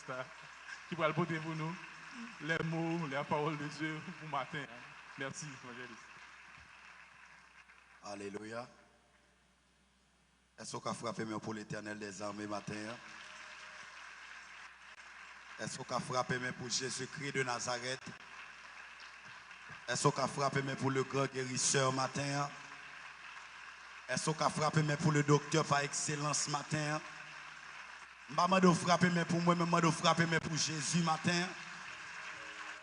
ça, qui va le porter pour nous les mots, les paroles de Dieu pour matin. Merci, évangéliste. Alléluia. Est-ce qu'on a frappé pour l'Éternel des armées matin? Est-ce qu'on a frappé pour Jésus-Christ de Nazareth? Est-ce qu'on a frappé pour le grand guérisseur matin? Est-ce qu'on a frappé pour le docteur par excellence matin? Je vais frapper pour moi, je vais frapper pour Jésus matin.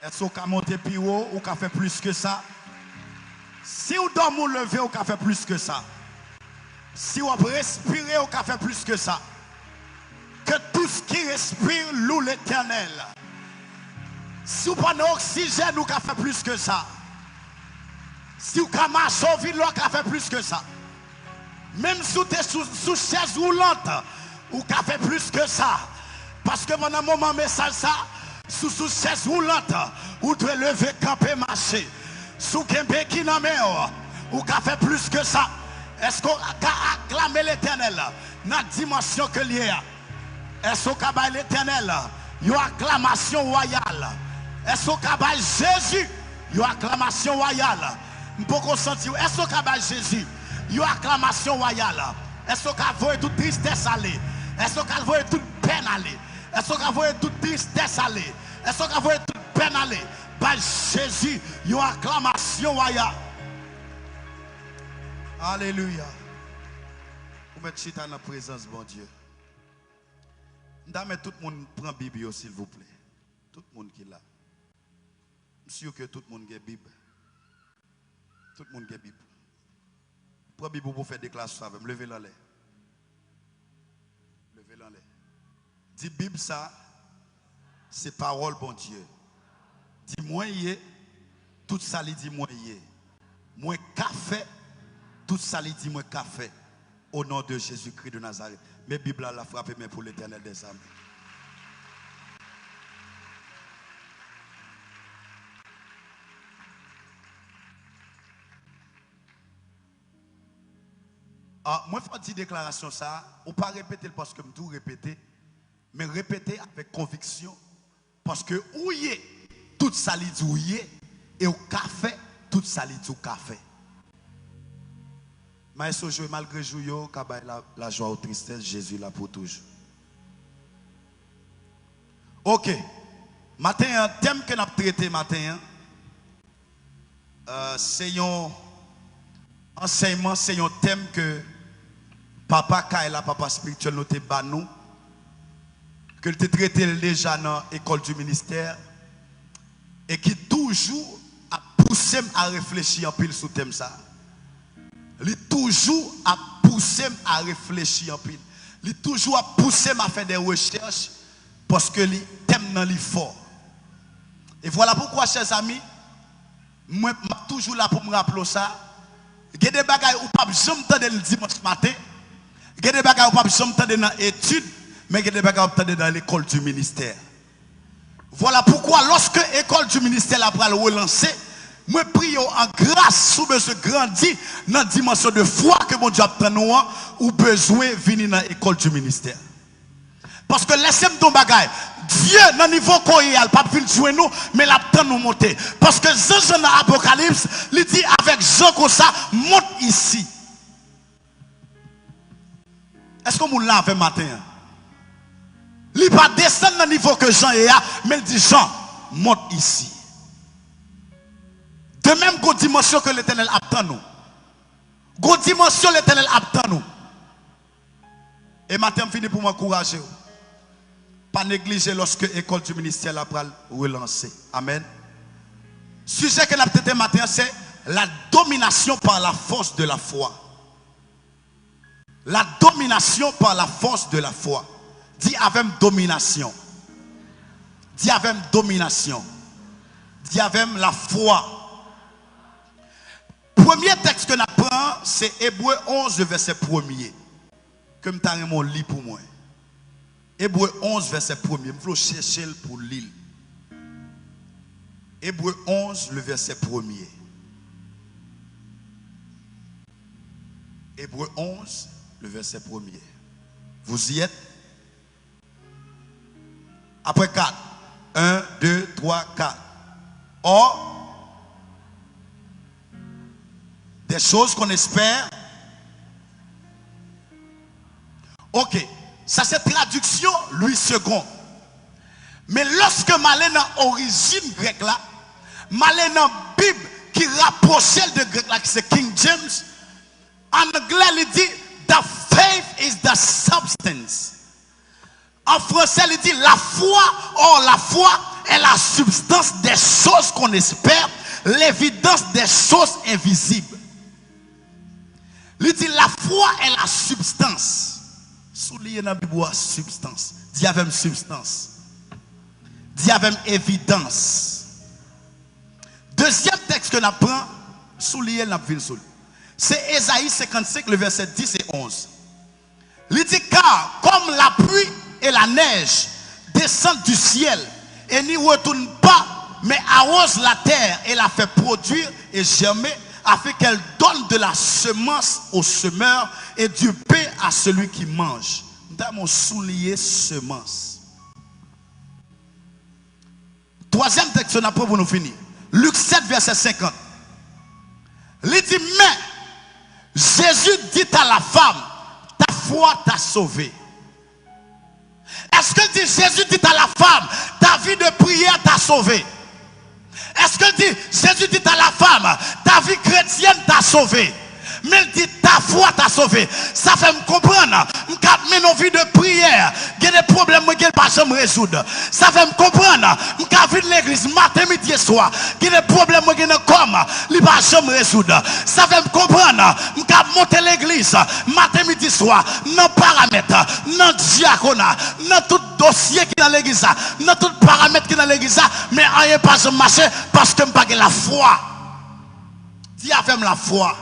Est-ce qu'on a monté plus haut ou qu'on fait plus que ça? Si vous dormez ou levez, vous fait plus que ça. Si vous respirez, vous fait plus que ça. Que tout ce qui respire loue l'Éternel. Si vous prenez oxygène, vous fait plus que ça. Si vous marchez au vide, vous fait plus que ça. Même si vous êtes sous chaise roulante, vous fait plus que ça. Parce que pendant un moment, message ça, sous chaise roulante, vous devez lever, camper, marcher. Sous Kembe qui n'a ou qu'a fait plus que ça. Est-ce qu'on a acclamé l'Éternel dans la dimension que lié? Est-ce qu'on a l'Éternel une acclamation royale? Est-ce qu'on a Jésus une acclamation royale? Est-ce qu'on a Jésus une acclamation royale? Est-ce qu'on a vu toute tristesse aller? Est-ce qu'on a vu toute peine aller? Est-ce qu'on a vu toute tristesse aller? Est-ce qu'on a vu toute peine aller? Par Jésus, il y a une acclamation royale. Alléluia. Vous mettez chita dans la présence de bon Dieu. Tout le monde prend la Bible, s'il vous plaît. Tout le monde qui est là. Je suis sûr que tout le monde a la Bible. Tout le monde a la Bible. Prenez la Bible pour faire des classes avec moi. Levez-la. Levez-la. Dis Bible ça, c'est parole bon Dieu. Dis-moi, tout ça lui dit moi, moi café, tout ça lui dit moi café, au nom de Jésus-Christ de Nazareth. Mais Bible a frappé mais pour l'Éternel des armées. Moi, je fais une déclaration ça, ou pas répéter parce que je tout répéter, mais répéter avec conviction, parce que où y est, tout ça li dit et au café, tout ça li dit au café. Mais ce jour, malgré jour, la joie ou tristesse, Jésus là pour toujours. Ok. Matin, un thème que nous avons traité matin, c'est un enseignement, c'est un thème que papa Kaila, papa spirituel, nous avons nous, que nous avons traité déjà dans l'école du ministère. Et qui toujours a poussé à réfléchir en pile sur thème ça. Il toujours a poussé à réfléchir en pile. Il toujours a poussé à faire des recherches parce que le thème dans est fort. Et voilà pourquoi, chers amis, moi je suis toujours là pour me rappeler ça. Il y a des bagages où pas jamais entendre le dimanche matin. Il y a des bagages où pas jamais entendre dans l'étude, mais il y a des bagages où entendre dans l'école du ministère. Voilà pourquoi lorsque l'école du ministère a relancé, moi prie en grâce sous besoin grandir dans la dimension de foi que mon Dieu a nous ou besoin de venir dans l'école du ministère. Parce que laissez-moi ton bagage. Dieu, dans le niveau qu'on est, il n'a pas venir jouer nous, mais il a nous monter. Parce que Jean dans l'Apocalypse, il dit avec Jean comme ça, monte ici. Est-ce que vous l'avez matin? Il ne va pas descendre dans le niveau que Jean est, mais il dit Jean, monte ici. De même qu'une dimension que l'Éternel attend nous. Une dimension l'Éternel attend nous. Et maintenant, je finis pour m'encourager. Pas négliger lorsque l'école du ministère la relancer. Amen. Sujet que nous avons traité matin, c'est la domination par la force de la foi. La domination par la force de la foi. Dis avec domination. Dis avec domination. Dis avec la foi. Premier texte que nous apprenons, c'est Hébreu 11, verset 1er. Que je t'ai lu pour moi. Hébreu 11, verset 1er. Je vais chercher pour l'île. Hébreu 11, le verset 1er. Hébreu 11, le verset 1er. Vous y êtes? Après 4. 1, 2, 3, 4. Or, des choses qu'on espère. Ok, ça c'est traduction Louis II. Mais lorsque malé dans origine grecque là, malé dans Bible qui rapprochait de grec là, c'est King James, en anglais il dit the faith is the substance. En français il dit la foi, or la foi est la substance des choses qu'on espère, l'évidence des choses invisibles. Il dit la foi est la substance. Soulier dans la Bible, substance. Dis avec substance. Dis avec évidence. Deuxième texte que nous apprenons, soulier dans la ville. C'est Ésaïe 55, le verset 10 et 11. Il dit car comme la pluie et la neige descendent du ciel et n'y retournent pas, mais arrosent la terre et la fait produire et germer, afin qu'elle donne de la semence au semeur et du pain à celui qui mange. Dans mon soulier semence. Troisième texte pour nous finir. Luc 7, verset 50. Il dit, mais Jésus dit à la femme, ta foi t'a sauvé. Est-ce que dit Jésus dit à la femme, ta vie de prière t'a sauvé? Est-ce que dit Jésus dit à la femme, ta vie chrétienne t'a sauvé? Mais il dit ta foi t'a sauvé. Ça fait me comprendre. Mais nos vies de prière, il y a des problèmes que je ne peux pas me résoudre. Ça fait me comprendre. Je vais de l'église matin, midi et soir. Il y a des problèmes que je ne peux pas me résoudre. Ça fait me comprendre. Je vais monter l'église matin, midi et soir. Dans paramètres, dans diaconat, dans tout dossier qui est dans l'église, dans tout paramètre qui est dans l'église. Mais rien pas se marcher parce que je n'ai pas la foi. Dis avec la foi.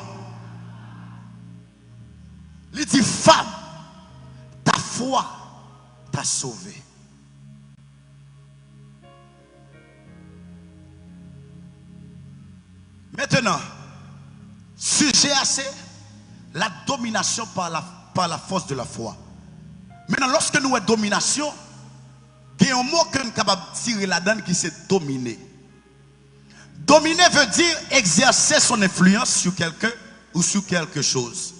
Il dit, femme, ta foi t'a sauvé. Maintenant, sujet assez, la domination par la force de la foi. Maintenant, lorsque nous avons domination, il y a un mot que nous sommes capables de tirer là-dedans qui c'est dominer. Dominer veut dire exercer son influence sur quelqu'un ou sur quelque chose.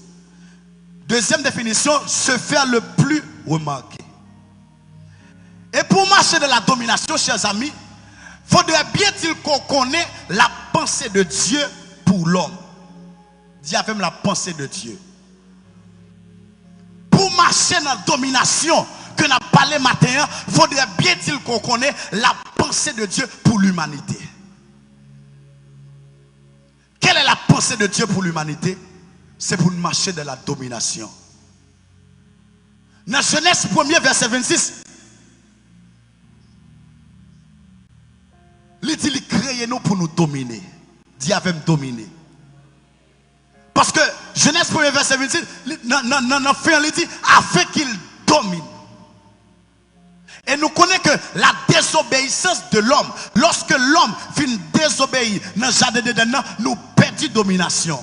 Deuxième définition, se faire le plus remarquer. Et pour marcher de la domination, chers amis, il faudrait bien dire qu'on connaît la pensée de Dieu pour l'homme. Dis avec la pensée de Dieu. Pour marcher dans la domination que nous avons parlé matin, il faudrait bien dire qu'on connaît la pensée de Dieu pour l'humanité. Quelle est la pensée de Dieu pour l'humanité? C'est pour marcher de la domination. Dans Genèse 1er, verset 26, il dit qu'il crée nous pour nous dominer. Dis avec dominer. Parce que Genèse 1er, verset 26, dans fin, il dit afin qu'il domine. Et nous connaissons que la désobéissance de l'homme, lorsque l'homme finit désobéir dans le jardin d'Éden, nous perdons domination.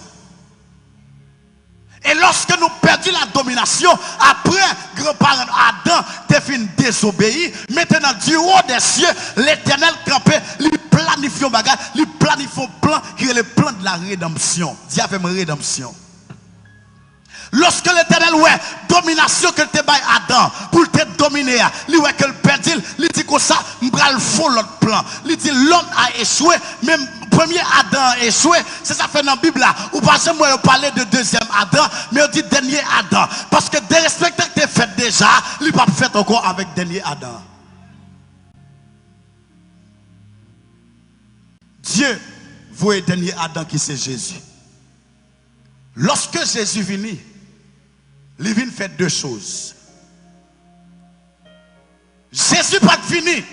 Et lorsque nous perdons la domination, après, grand-parent Adam te fin désobéi. Maintenant, du haut des cieux, l'Éternel campé, il planifie un bagage, il planifie un plan qui est le plan de la rédemption. Dis avec rédemption. Lorsque l'Éternel ouais domination que te bail Adam pour te dominer, il ouais que le perdit, il dit comme ça, m'bral faux l'autre plan. Il dit l'homme a échoué, même premier Adam a échoué, c'est ça fait dans la Bible là. Ou pas moi parler de deuxième Adam, mais on dit dernier Adam parce que des spectacles que tu fait déjà, il pas fait encore avec dernier Adam. Dieu voit dernier Adam qui c'est Jésus. Lorsque Jésus vient, il vient faire deux choses. Jésus pas fini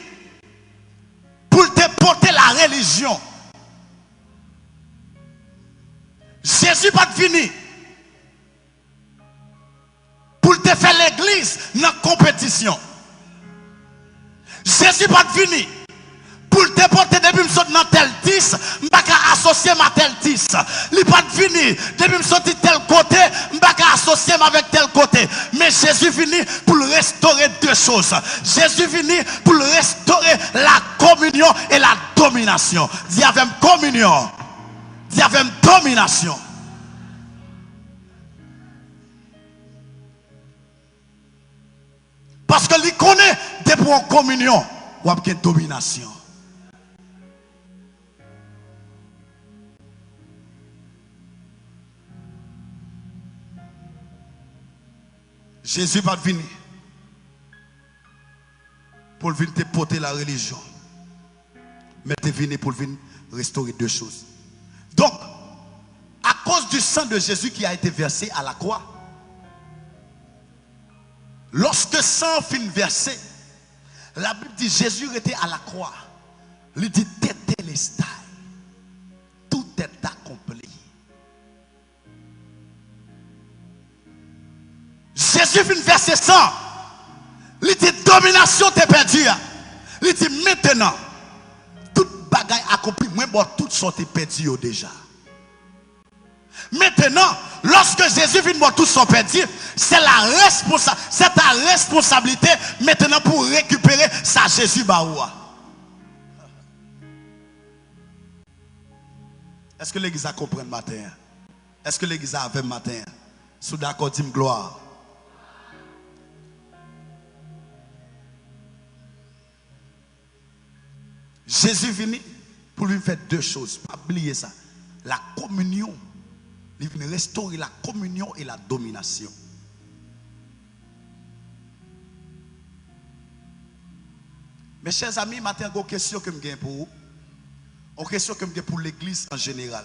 pour te porter la religion. Jésus pas fini pour te faire l'église dans la compétition. Jésus pas fini pour te porté depuis me sorti dans tel 10, m'pas associer ma tel 10. Li pas fini, depuis me sorti tel côté, m'pas associer avec tel côté. Mais Jésus venu pour restaurer deux choses. Jésus venu pour restaurer la communion et la domination. Dis avec communion. Dis avec domination. Parce que lui connaît des pour en communion ou avec une domination. Jésus va venir pour venir te porter la religion. Mais tu es venu pour venir restaurer deux choses. Donc, à cause du sang de Jésus qui a été versé à la croix, lorsque sang fin versé, la Bible dit Jésus était à la croix. Il dit tétélestai. Tout est accompli. Jésus fin verser sang. Il dit domination t'es perdue. Il dit maintenant toute bagaille accomplie, moi bon toutes sortes perdues déjà. Maintenant, lorsque Jésus vient voir tout son perdu, c'est ta responsabilité maintenant pour récupérer sa Jésus baoua. Est-ce que l'église a compris le matin? Est-ce que l'église a fait le matin? Sous d'accord, dit gloire. Jésus venu pour lui faire deux choses. Pas oublier ça. La communion. Il vient restaurer la communion et la domination. Mes chers amis, maintenant, une question que je gagne pour vous. Une question que je gagne pour l'église en général.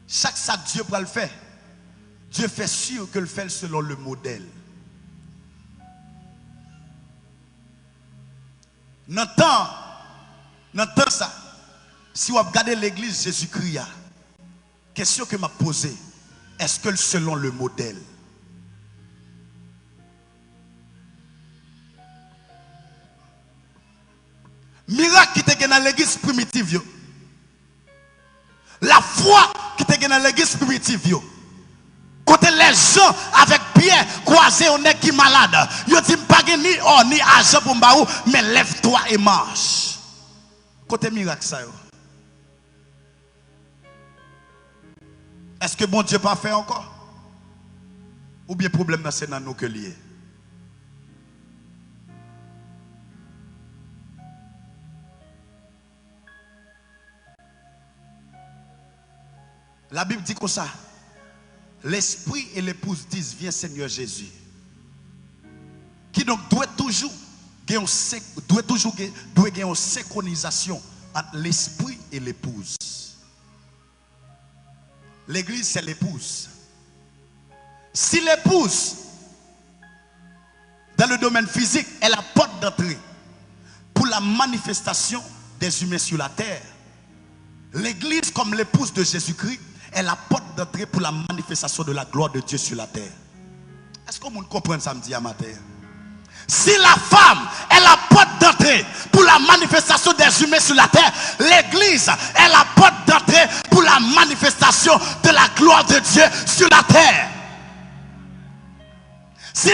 Chaque ça que Dieu va le faire, Dieu fait sûr que le fait selon le modèle. N'entend ça. Si vous regardez l'église Jésus-Christ, question que m'a posée, est-ce que selon le modèle? Miracle qui était dans l'église primitive, la foi qui était dans l'église primitive, côté les gens avec pied croisés, on est qui malade, ils disent pas ni or ni argent pour m'baou, mais lève-toi et marche. Côté miracle ça. Est-ce que bon Dieu pas fait encore? Ou bien problème c'est dans nous que lié? La Bible dit comme ça. L'esprit et l'épouse disent viens Seigneur Jésus. Qui donc doit toujours gagner une synchronisation entre l'esprit et l'épouse. L'église, c'est l'épouse. Si l'épouse, dans le domaine physique, est la porte d'entrée pour la manifestation des humains sur la terre, l'église, comme l'épouse de Jésus-Christ, est la porte d'entrée pour la manifestation de la gloire de Dieu sur la terre. Est-ce que vous comprenez samedi à matin? Si la femme est la porte d'entrée pour la manifestation des humains sur la terre, l'église est la porte d'entrée pour la manifestation de la gloire de Dieu sur la terre. Si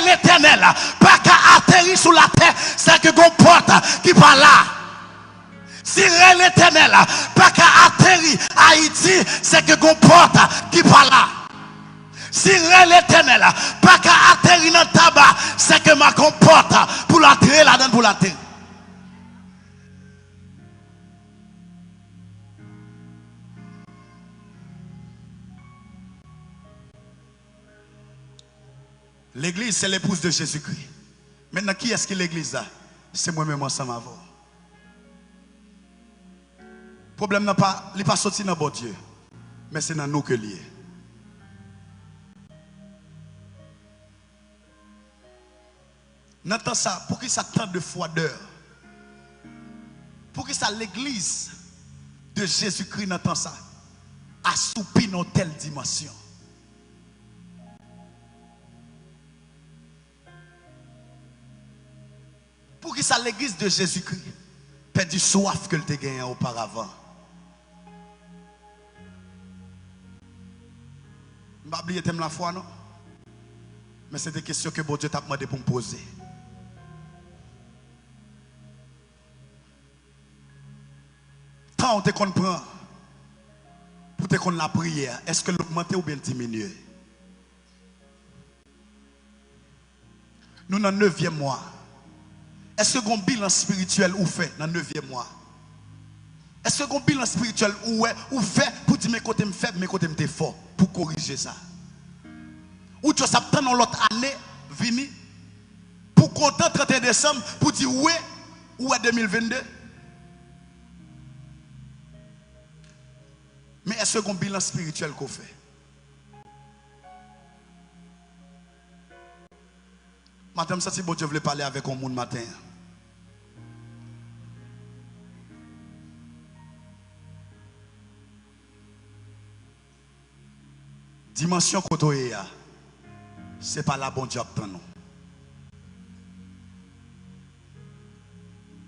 l'éternel pas qu'à atterrir sur la terre, c'est que qu'on porte qui va là. Si l'éternel pas qu'à atterrir à Haïti, c'est que qu'on porte qui va là. Si l'éternel pas qu'à atterrir dans le tabac, c'est que ma comporte pour l'atterrir là-dedans pour l'atterrir. L'église, c'est l'épouse de Jésus-Christ. Maintenant, qui est-ce que l'église a? C'est moi-même ensemble avant. Le problème n'est pas, il n'est pas sorti dans bon Dieu, mais c'est dans nous que lié. N'entend ça, pour qui ça tant de fois d'heure? Pour qui ça l'église de Jésus-Christ n'entend ça? Assoupi dans telle dimension. qui ça l'église de Jésus-Christ perd du soif que tu as gagné auparavant. Je ne vais pas oublier la foi, non? Mais c'est des questions que bon Dieu t'a demandé pour me poser. Tant on te comprend pour te connaître la prière, est-ce que l'augmenter ou bien diminuer? Nous dans le 9e mois. Est-ce que vous avez un bilan spirituel ou fait dans le 9e mois? Est-ce que vous avez un bilan spirituel ou fait pour dire mes côtés me faible, mes côtés me fort, pour corriger ça? Ou tu as dans l'autre année, vini, pour compter 31 décembre, pour dire ouais, ou à 2022? Mais est-ce que vous avez un bilan spirituel qu'on fait? Madame, ça, si bon Dieu voulait parler avec un monde matin. Dimension côté, c'est pas la bon Dieu pour nous.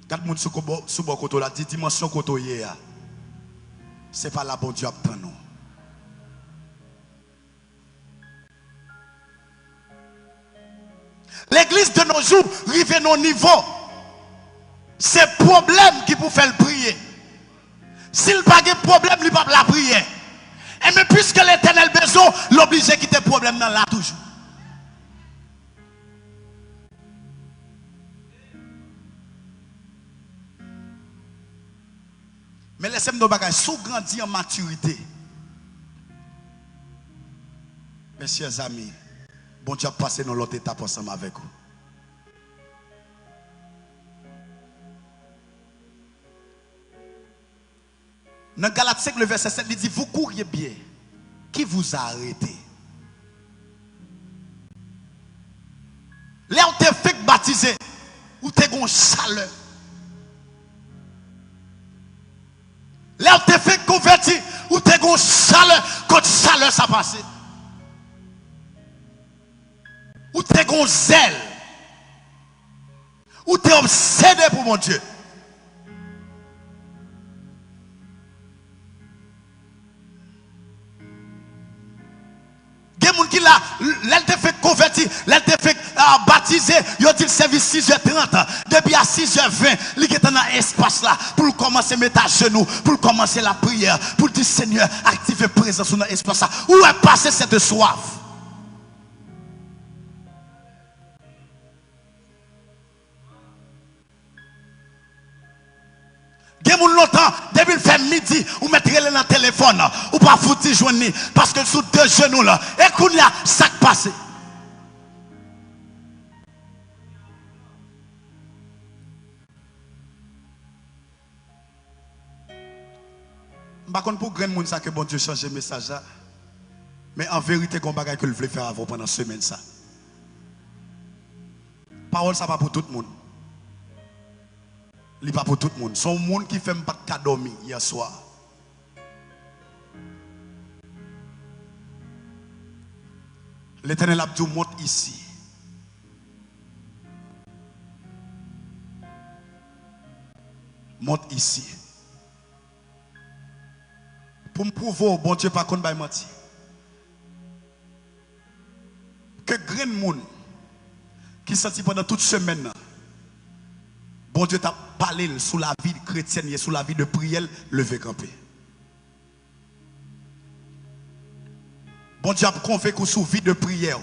Quand le monde sous bon côté là dit dimension côté, c'est pas la bon Dieu pour nous. L'église de nos jours arrive à nos niveaux. C'est problème qui pour faire prier. S'il n'a pas de problème, il ne peut pas la prier. Et mais puisque l'Éternel besoin, l'oblige à quitter le problème dans là toujours. Mais laissez-moi nos bagages, sous grandi en maturité. Mes chers amis, bon Dieu a passé dans l'autre étape ensemble avec vous. Dans Galates 5, le verset 7, il dit, vous couriez bien. Qui vous a arrêté? Là où tu es fait baptiser, où tu es une chaleur. Là où tu es fait converti, où tu es une chaleur, quand chaleur ça passe. Où tu es une zèle. Où tu es obsédé pour mon Dieu. Il y a des gens qui là, elle te fait convertir, elle te fait baptiser, il a dit le service 6h30, depuis à 6h20, il est dans l'espace là, pour commencer à mettre à genoux, pour commencer la prière, pour dire Seigneur, active présence dans l'espace là. Où est passé cette soif? Il y a des gens longtemps, depuis le fait midi, ou mettre dans le téléphone, ou pas foutre joindre, parce que sous deux genoux là, et qu'on y a, ça qui passe. Je ne sais pas pour grand monde ça que bon Dieu change le message là. Mais en vérité, il y a des choses que je voulais faire avant pendant cette semaine. Parole, ça pas pour tout le monde. Ce n'est pas pour tout le monde. C'est un monde qui fait pas de dormir hier soir. L'Éternel a dit, monte ici. Monte ici. Pour me prouver, bon Dieu, par contre, menti. Que grand monde qui sentit pendant toute semaine, bon Dieu t'a parlé sous la vie chrétienne et sous la vie de prière, levé camper. Bon Dieu a convaincu sous vie de prière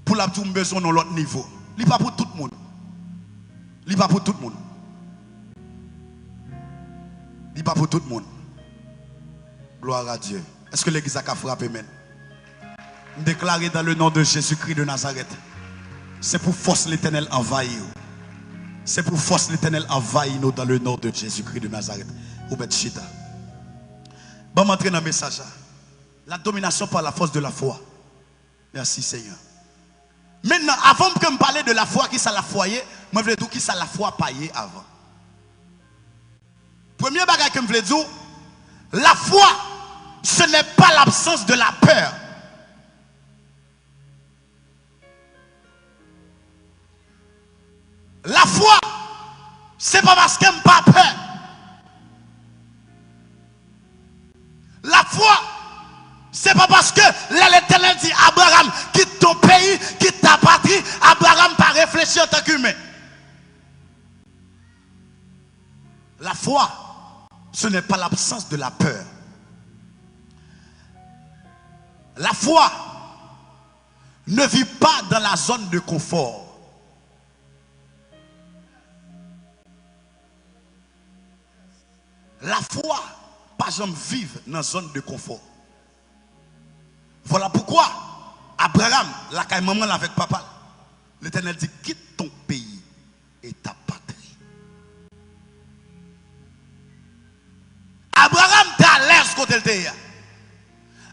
pour la tout besoin dans l'autre niveau. Il n'est pas pour tout le monde. Il n'est pas pour tout le monde. Il n'est pas pour tout le monde. Gloire à Dieu. Est-ce que l'église a frappé maintenant? Déclaré dans le nom de Jésus-Christ de Nazareth. C'est pour force l'Éternel envahir. C'est pour force l'Éternel envahir nous dans le nom de Jésus-Christ de Nazareth. Ou bet chita. Bon, m'entrer dans le message. La domination par la force de la foi. Merci Seigneur. Maintenant, avant que me parler de la foi, qui ça la foyer, moi je veux dire qui ça la foi payer avant. Premier bagage que je veux dire, la foi, ce n'est pas l'absence de la peur. La foi, c'est pas parce qu'elle n'a pas peur. La foi, c'est pas parce que l'Éternel dit Abraham, quitte ton pays, quitte ta patrie, Abraham pas réfléchir en tant qu'humain. La foi, ce n'est pas l'absence de la peur. La foi ne vit pas dans la zone de confort. La foi, pas jamais vivre dans la zone de confort. Voilà pourquoi Abraham, la caille maman avec papa, l'Éternel dit quitte ton pays et ta patrie. Abraham t'es à l'aise quand il était.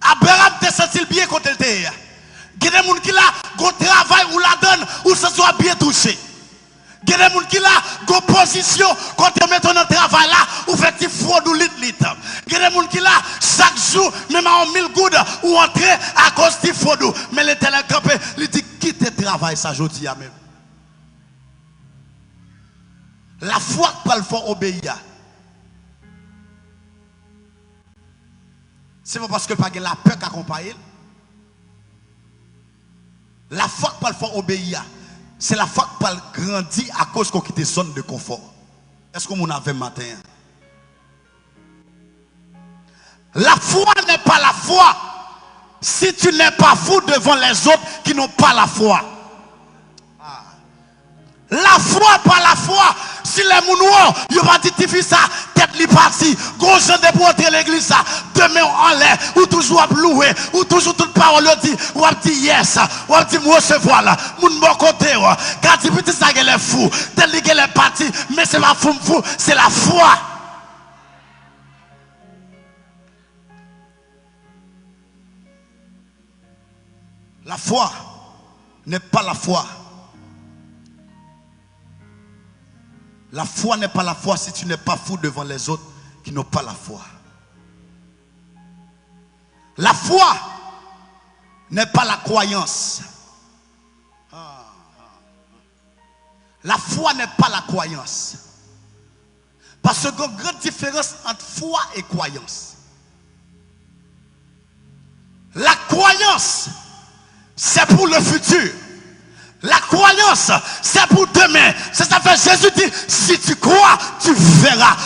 Abraham t'es senti bien quand il était. Il y a des gens qui là, go travail ou la donne ou se soit bien touché. Il y a des gens qui là, go position quand tu mets ton travail là ou fait des fraude ou lit. Il y a des gens qui là, chaque jour, même en 1000 gouttes ou entrer à cause de fraude. Mais l'Éternel campé, il dit quitte le travail ça aujourd'hui même. La foi peut le faire obéir. C'est pas parce que pas la peur qui accompagne. La foi peut le faire obéir. C'est la foi qui peut grandir à cause qu'on quitte zone de confort. Est-ce que vous avez matin? La foi n'est pas la foi si tu n'es pas fou devant les autres qui n'ont pas la foi. La foi, pas la foi. Si les mounouans, ils vont dire ça, tête li parti, gros gens de pour entrer l'église ça, demain en l'air, ou toujours à louer, ou toujours toute parole dit, ou à dire yes, ou à dire moi recevoir là, moun bon côté, quand tu petit ça qu'elle est fou, tel li qu'elle est parti, mais c'est pas fou, c'est la foi. La foi n'est pas la foi. La foi n'est pas la foi si tu n'es pas fou devant les autres qui n'ont pas la foi. La foi n'est pas la croyance. La foi n'est pas la croyance. Parce qu'il y a une grande différence entre foi et croyance. La croyance, c'est pour le futur. La croyance, c'est pour demain. C'est ça fait Jésus dit, si tu crois, tu verras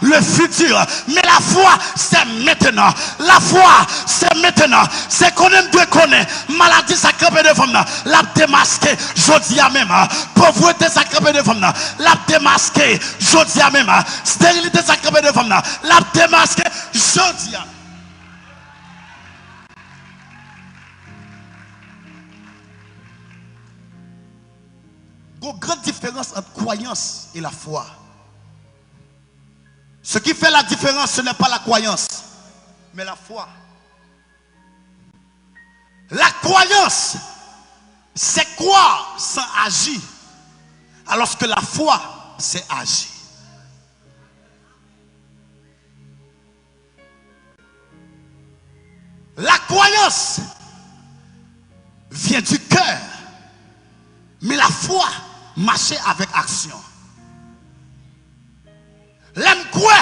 le futur. Mais la foi, c'est maintenant. La foi, c'est maintenant. C'est qu'on aime de connaître. Maladie, ça crève de femme. La démasqué, je dis à même. Pauvreté, ça crève de femme. La démasqué, je dis à même. Stérilité, ça crève de femme. La démasqué, je dis à même. Il y a une grande différence entre croyance et la foi. Ce qui fait la différence, ce n'est pas la croyance, mais la foi. La croyance, c'est croire sans agir, alors que la foi, c'est agir. La croyance vient du cœur, mais la foi marcher avec action. L'aime quoi?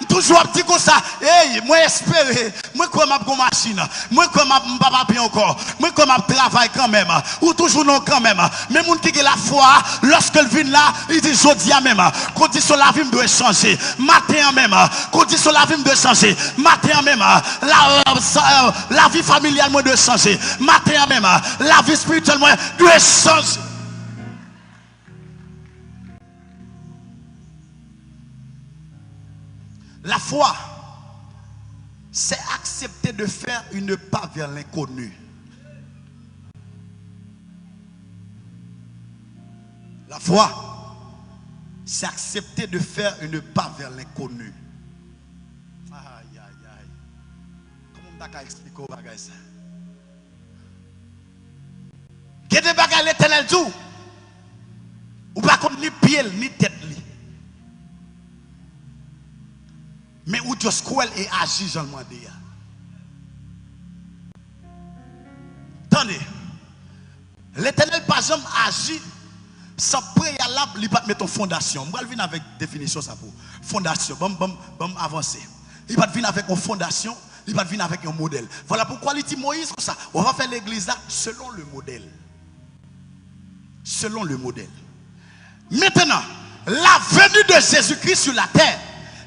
Toujours petit comme ça. Hey, moi espérer. Moi quoi m'a gon machine. Moi quoi m'a pas bien encore. Moi quoi m'a travail quand même. Ou toujours non quand même. Mais moun qui a la foi, lorsqu'elle vient là, il dit jodi a même. Condition la vie doit changer. Matin même. Condition la vie doit changer. Matin même. La vie familiale doit changer. Matin même. La vie spirituelle doit changer. La foi, c'est accepter de faire une pas vers l'inconnu. La foi, c'est accepter de faire une pas vers l'inconnu. Aïe, aïe, aïe. Comment on peut expliquer au bagage ça? Il y a des bagages l'Éternel tout. Ou pas contre ni pied ni tête. Mais où tu squal et agis, j'en demande. Attendez. L'Éternel, par exemple, agit Sans préalable, il va mettre en fondation. Je vais venir avec définition ça pour fondation. Bon avancer. Il va venir avec une fondation, il va venir avec un modèle. Voilà pourquoi il dit Moïse comme ça. On va faire l'église là selon le modèle. Selon le modèle. Maintenant, la venue de Jésus-Christ sur la terre,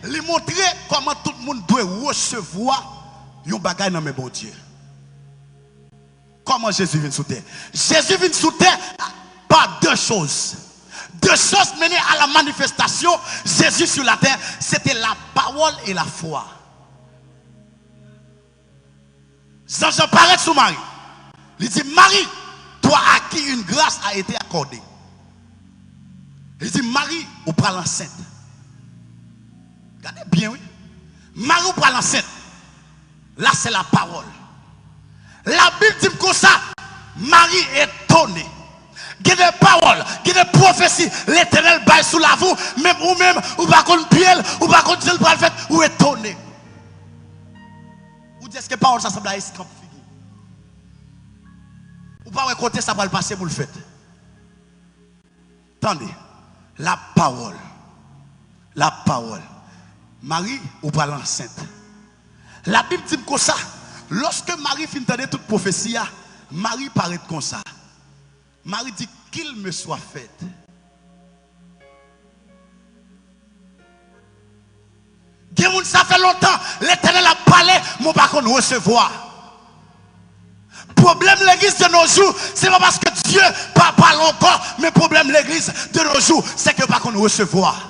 lui montrer comment tout le monde doit recevoir un bagage dans mes bons dieux. Comment Jésus vient sur terre? Jésus vient sur terre par deux choses. Deux choses menées à la manifestation. Jésus sur la terre, c'était la parole et la foi. Jean paraît sous Marie. Il dit, Marie, toi à qui une grâce a été accordée. Il dit, Marie, ou pas l'enceinte. Regardez bien, oui. Marie, ou pas l'enceinte. Là, c'est la parole. La Bible dit comme ça, Marie est étonnée. Il y a des paroles, il y a des prophéties. L'Éternel baille sous la vous, même ou pas contre Pierre, ou pas contre le prophète, ou étonné. Ou dit est-ce que parole ça semble à escamp figure. Ou pas raconter ça va le passer pour le fait. Attendez, la parole. La parole. Marie ou pas l'enceinte. La Bible dit comme ça. Lorsque Marie finit d'entendre toute prophétie, Marie paraît comme ça. Marie dit qu'il me soit fait. Ça fait longtemps, l'Éternel a parlé, mon pas qu'on recevoir. Problème l'église de nos jours, c'est pas parce que Dieu parle encore, mais problème l'église de nos jours, c'est que pas qu'on recevoir.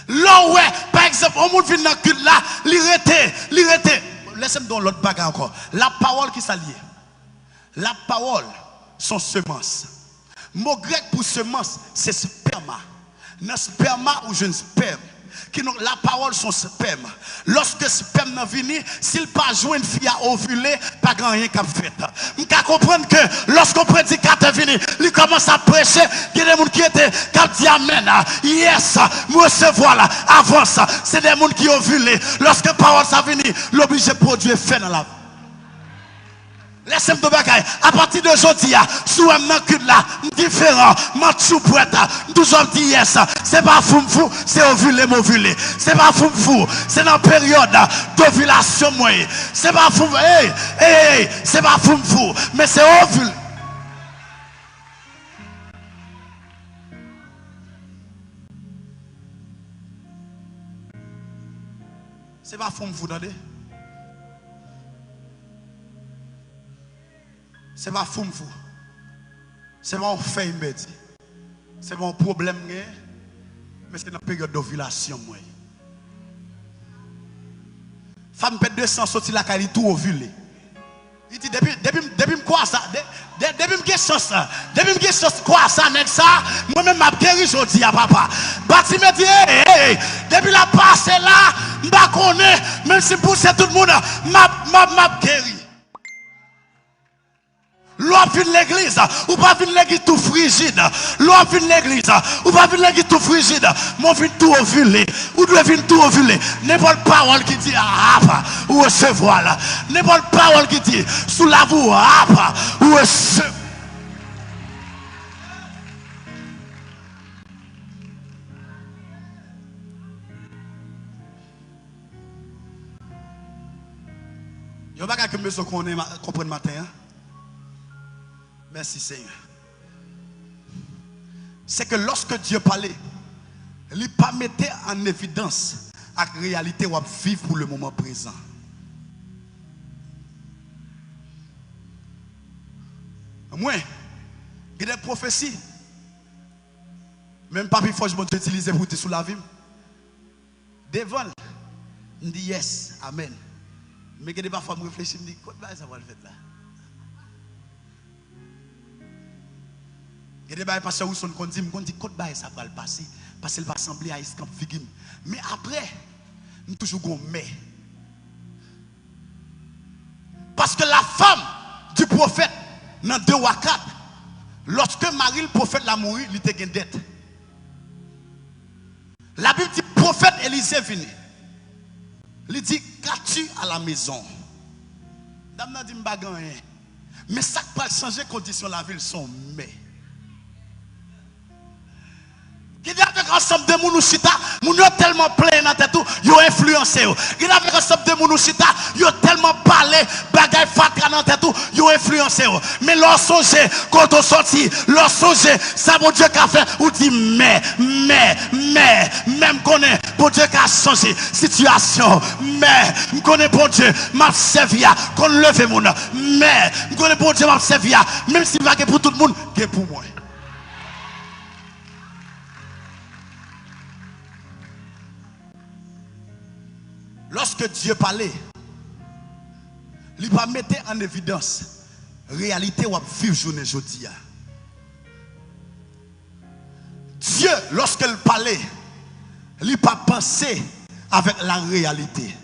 Là ouais, par exemple, on monde vient dans le culte là, l'irrité. Laissez-moi donner l'autre bagarre encore. La parole qui s'allie. La parole, sont semences. Mot grec pour semence, c'est sperma. Dans sperma ou jeune sperme. La parole sont sperme. Lorsque sperme n'a venu, s'il pas joué une fille à ovuler, pas grand rien qu'a fait. On peut comprendre que lorsqu'on prédicateur venu, il commence à prêcher, il y a des gens qui étaient qui dit amen. Yes, moi recevoir là, avance. C'est des gens qui ovulent. Lorsque la parole ça venu, l'obligé de produire fait dans la vie. Laissez-moi te bagaille. À partir d'aujourd'hui, sous un cul là, différent, ma choupouette, toujours dit yes. C'est pas fou, c'est ovulé. C'est pas fou, c'est dans la période d'ovulation, moi. C'est pas fou, c'est pas fou, mais c'est ovulé. C'est pas fou, attendez. C'est pas fou. C'est pas un fait, c'est pas un problème, mais c'est dans la période d'ovulation. Femme pète 200 sortir la caille tout ovulé. Il dit depuis quoi ça? Depuis me chance, depuis me chance quoi ça net ça? Moi-même m'a guéri aujourd'hui à papa. Bati me dit depuis la passe là, m'pa connaît même si pousse tout le monde m'a guéri. L'on vient l'église, ou pas vient l'église tout frigide. L'on vient l'église, ou pas vient l'église tout frigide. Mon vient tout ovulé, ou doit venir tout ovulé. N'importe parole qui dit ou recevoir là. N'importe parole qui dit sous la voix ou recevoir. Il n'y a pas que monsieur comprenne matin. Merci Seigneur. C'est que lorsque Dieu parlait, il ne pas mettait en évidence la réalité où on vit pour le moment présent. Moi, il y a des prophéties. Même pas plus fort, je vais utiliser pour te sous la vie. Devant, je dis yes, amen. Mais il y a des fois, je réfléchis, je me dis, comment ça va le faire là? Il y a des pasteur où sont dit côte bail ça va le passer parce qu'il va sembler à escamp figim. Mais après, nous toujours gon mais. Parce que la femme du prophète dans 2 ou 4, lorsque Marie le prophète l'a mouru, il était une dette. La Bible dit prophète Élisée venu. Il dit qu'as-tu à la maison? Dame n'a dit m'pa rien. Mais ça va changer condition la ville son mais. ensemble de moun chita, moun yo tellement plein dans tête tout, yo influencé yo. Il avec ensemble de moun chita, yo tellement parlé bagay fatra dans tête tout, yo influencé yo. Mais leur songe quand on sorti, leur songe ça bon Dieu qu'a fait ou dit mais même connaît bon Dieu qu'a changé situation, mais me connaît bon Dieu m'a servi qu'on leve moun, mais me connaît bon Dieu m'a servi même si pas pour tout le monde, que pour moi. Lorsque Dieu parlait, il va mettre en évidence réalité ou vivre journée aujourd'hui. Dieu, lorsqu'il parlait, il n'a pas pensé avec la réalité.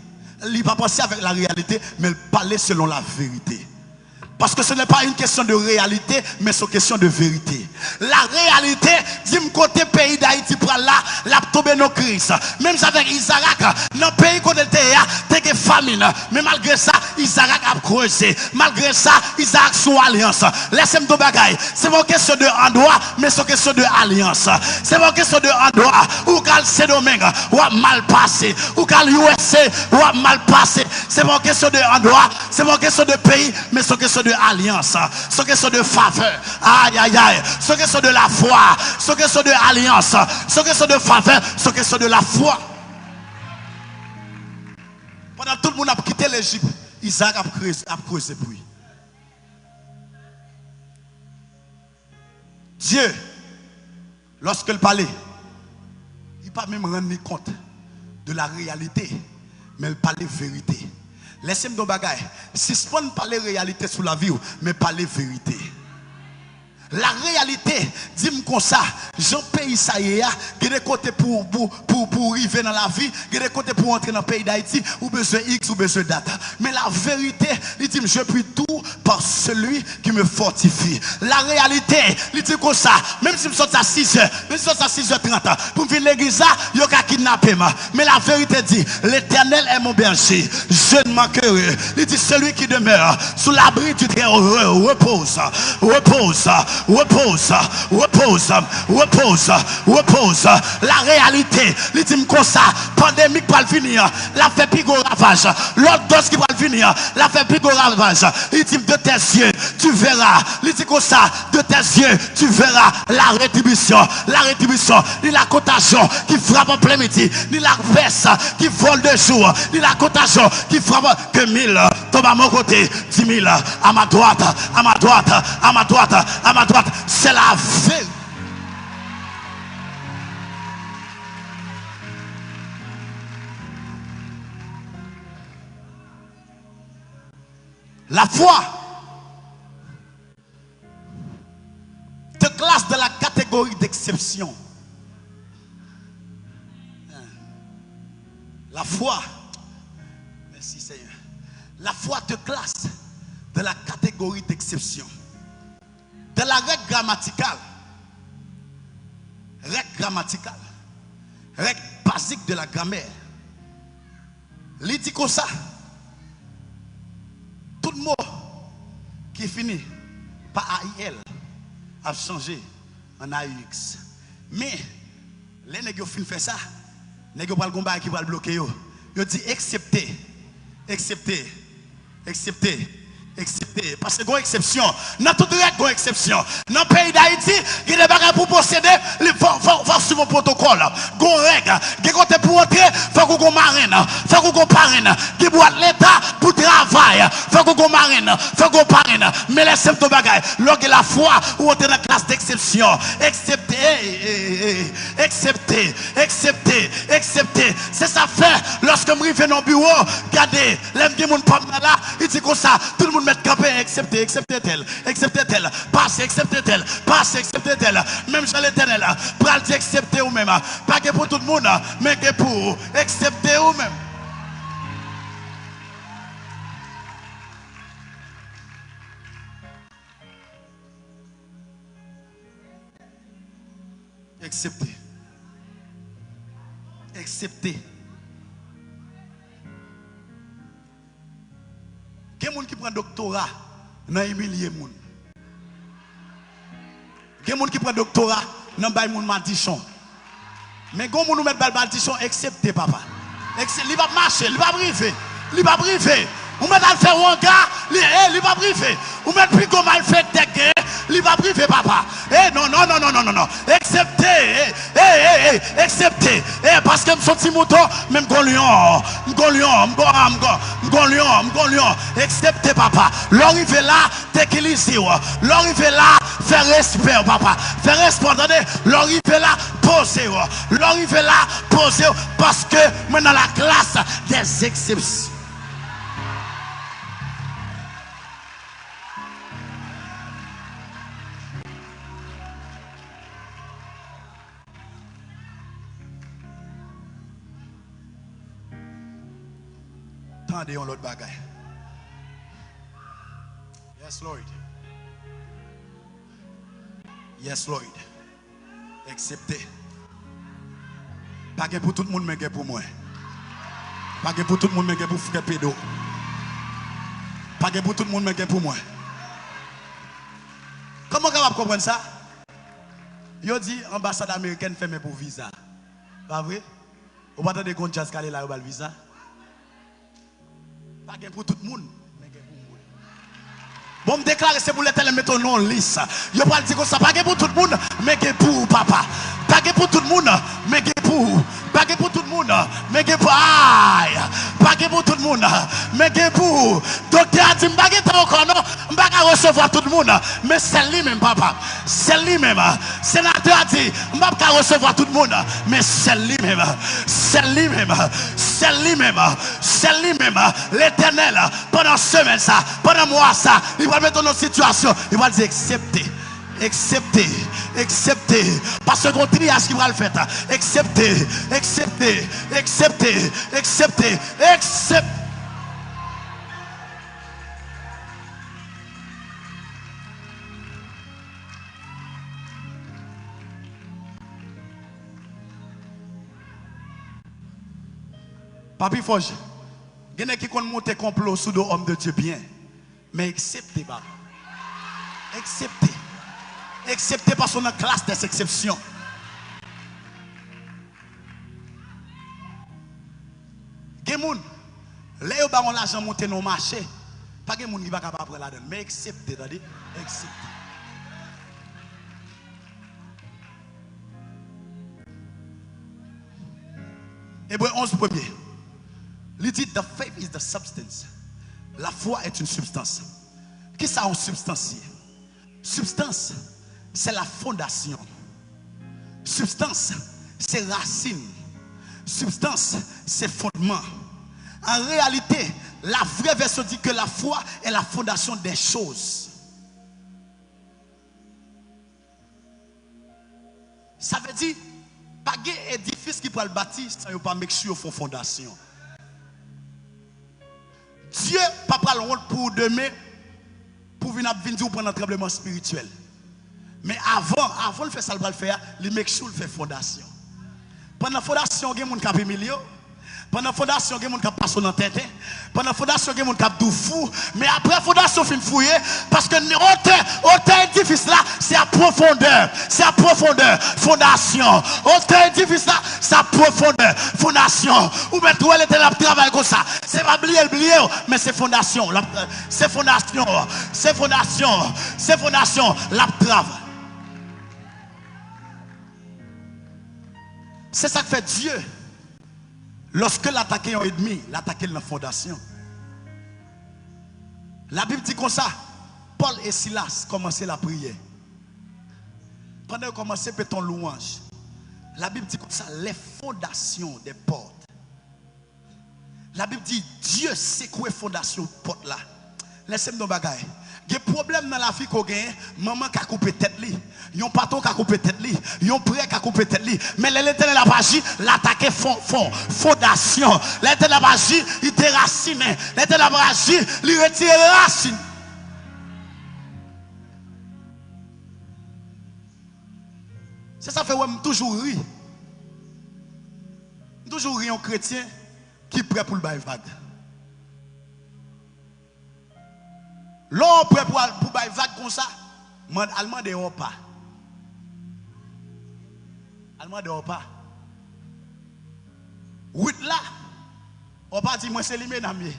Il n'a pas pensé avec la réalité, mais il parlait selon la vérité. Parce que ce n'est pas une question de réalité, mais c'est une question de vérité. La réalité, dit-moi côté pays d'Haïti, pour là, la tombe nos crises. Même avec Isaac, dans le pays qu'on était, il y a famine. Mais malgré ça, Isaac a creusé. Malgré ça, Isaac sous alliance. Laissez-moi de bagaille. C'est pas une question de endroit, mais c'est une question de alliance. C'est pas une question de endroit. Ou quand c'est domaine, ou mal passé. Ou quand USA, ou mal passé. C'est pas une question de endroit, c'est pas une question de pays, mais c'est une question de alliance, c'est une question de faveur. Aïe aïe aïe, c'est une question de la foi, c'est une question de alliance, c'est une question de faveur, c'est une question de la foi. Pendant tout le monde a quitté l'Égypte, Isaac a creusé pour lui. Dieu, lorsqu'il parlait, il n'a pas même rendu compte de la réalité, mais il parlait vérité. Laissez-moi de bagaille. Si ce n'est pas parler réalité sur la vie, mais parler vérité. La réalité, dis-moi comme ça, j'en paye ça y est, il y a des côtés pour arriver dans la vie, il y a des côtés pour entrer dans le pays d'Haïti, ou besoin X ou besoin data. Mais la vérité, il dit, je puis tout par celui qui me fortifie. La réalité, il dit comme ça, même si je sors à 6h, même si je sors à 6h30, pour me venir l'église, il y a kidnappé. Mais la vérité dit, l'Éternel est mon berger, je ne manquerai. Il dit, celui qui demeure sous l'abri du Très-Haut repose, repose. Repose, repose, repose, repose. La réalité, il dit comme ça, pandémie qui va venir, la fait plus gros ravage. L'autre dose qui va venir, la fait plus gros ravage. Il dit de tes yeux, tu verras. Il dit comme ça, de tes yeux, tu verras la rétribution. La rétribution, ni la contagion qui frappe en plein midi, ni la peste qui vole de jour, ni la contagion qui frappe que 1000 tombe à mon côté, 10 000 à ma droite, à ma droite, à ma droite, à ma droite. C'est la vérité. La foi te classe dans la catégorie d'exception. La foi, merci Seigneur. La foi te classe dans la catégorie d'exception. De la règle grammaticale, règle basique de la grammaire, il dit comme ça, tout le mot qui finit par AIL a changé en AUX. Mais les nègres qui fait ça, les nègres qui vont qui va bloquer, ils disent excepté, excepté, excepté. Excepté. Parce que il y a une exception. Dans toute règle, il y a une exception. Dans le pays d'Haïti, il y a des bagages pour posséder, il faut suivre un protocole. Il y a une règle. Il y a des pour entrer, il faut qu'on marine. Il faut qu'on parraine. Il y a l'État pour travailler. Il faut qu'on marine. Il faut qu'on parraine. Mais les symptômes bagages, lorsque la foi, ou on est dans la classe d'exception. Excepté. Excepté. Excepté. Excepté. C'est ça fait. Lorsque je arrive dans le bureau, regardez, les gens qui là, ils disent comme ça, tout le monde mettre campé, excepté tel, passe, excepté tel, passe, excepté tel. Même Jean l'Éternel, pral dit excepté ou même, pas que pour tout le monde, mais que pour excepté ou même. Excepté. Excepté. Il y a des gens qui prennent doctorat dans les milliers de gens. Il y a des gens qui prennent doctorat dans les Madichon. Mais quand nous mettons balbatition, acceptez papa. Il va marcher, il va briver. Il va briver. Vous mettez à faire un gars, il va briver. Vous mettez plus comme mal fait tech, il va briver papa. Non. Acceptez. Acceptez. Parce que je suis petit mouton, même lion. Acceptez papa. L'arrivée là, t'équilibrer. L'arrivée là, faire respect papa. Faire respect, attendez. L'arrivée là, poser. L'arrivée là, poser. Parce que maintenant la classe des exceptions. Attendez, on l'autre bagaille. Yes, Lord. Yes, Lord. Acceptez. Pas pour tout le monde, mais pour moi. Pas pour tout le monde, mais pour frère pédo. Pas pour tout le monde, mais pour moi. Comment on va comprendre ça? Yo dit ambassade américaine fermée pour visa. Pas vrai? Vous pas attendre qu'on chasse calé là au visa. Pas pour tout le monde. Bon, me déclarer c'est pour les télé mettre non liste. Je vais dire que ça pas pour tout le monde, mais pour papa. Pas pour tout le monde, mais pour. Pas pour tout le monde, mais pour aïe. Pas pour tout le monde, mais pour. Docteur a dit pas encore non, pas recevoir tout le monde, mais c'est lui même papa. C'est lui même. Sénateur a dit pas recevoir tout le monde, mais c'est lui même. C'est lui même. C'est lui même. C'est lui même. L'Éternel pendant semaine ça, pendant mois ça, il va mettre dans une situation, il va dire acceptez. Acceptez. Parce que qu'on triage qui va le faire. Acceptez. Papi Foge, il y a qui compte monter complot sous dos homme de Dieu bien. Mais acceptez pas. Acceptez parce qu'on a classe des exceptions. Gemoun, là où on l'argent monter dans le marché, pas de monde qui va capable prendre là-dedans, mais acceptez, attendez, acceptez. Hébreux 11 premier. Il dit the faith is the substance. La foi est une substance. Qu'est-ce que ça une substance? Substance, c'est la fondation. Substance, c'est racine. Substance, c'est fondement. En réalité, la vraie version dit que la foi est la fondation des choses. Ça veut dire, pas d'édifice qui peut le bâtir sans ne pas mettre sur fond fondation. Dieu pas prendre le rôle pour demain pour venir prendre un tremblement spirituel. Mais avant de faire ça, le faire, il met sur le fait fondation. Pendant la fondation, il y a des gens qui ont milieu. Pendant la fondation, il y a des gens qui passent dans la tête. Pendant la fondation, il y a des gens qui ont fou. Mais après la fondation, il faut fouiller. Parce que autant édifice là, c'est à profondeur. C'est à profondeur. Fondation. Autant édifice là, c'est à profondeur. Fondation. Ou bien tout le travail comme ça. C'est pas oublier, mais c'est fondation. C'est fondation. C'est fondation. C'est fondation. La travail. C'est ça que fait Dieu. Lorsque l'attaqué est ennemi, l'attaqué dans la fondation. La Bible dit comme ça. Paul et Silas commençaient la prière. Pendant qu'ils commençaient à ton louange, la Bible dit comme ça, les fondations des portes. La Bible dit, Dieu sait quoi fondation de porte là. Laissez-moi nous bagaille. Il y a des problèmes dans la vie qu'on gagne. Maman qui a coupé tête li. Yon patron qui a coupé tête li. Yon prêtre qui a coupé tête li. Mais l'Éternel a pas agi, l'attaquer fondation. L'Éternel a pas agi, il déracine. L'Éternel a pas agi, il retire les racines. C'est ça fait ouais, toujours rire. Toujours rire un chrétien qui est prêt pour le bail vague. L'homme prêt pour bail vague comme ça, allemand de pas. Allemand de pas. Oui là, on pas dire moi c'est limé dans mieux.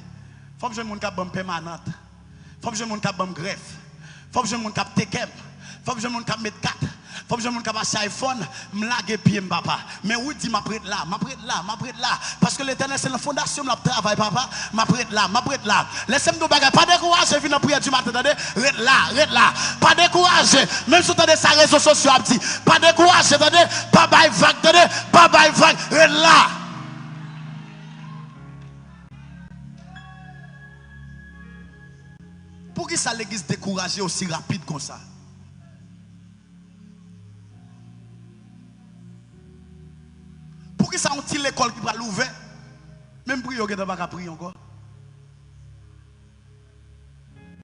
Faut que je monde cap bon permanente. Faut que je monde cap bon greffe. Faut que je monde cap tekem. Faut que je monde cap mettre 4. Faut que je monde cap acheter iPhone, me laguer pied papa. Mais oui dit m'a prête là, parce que l'Éternel c'est la fondation de la travail papa, m'a prête là. Laissez-moi bagarre, pas décourager venir prier du matin, attendez. Reste là. Pas décourager, même si vous avez sa réseaux sociaux a dit, pas décourager, attendez, pas bail vague, reste là. Pour qui ça l'église découragée aussi rapide comme ça? Pour qui ça on tire l'école qui va l'ouvrir? Même prier, on ne va pas prier encore.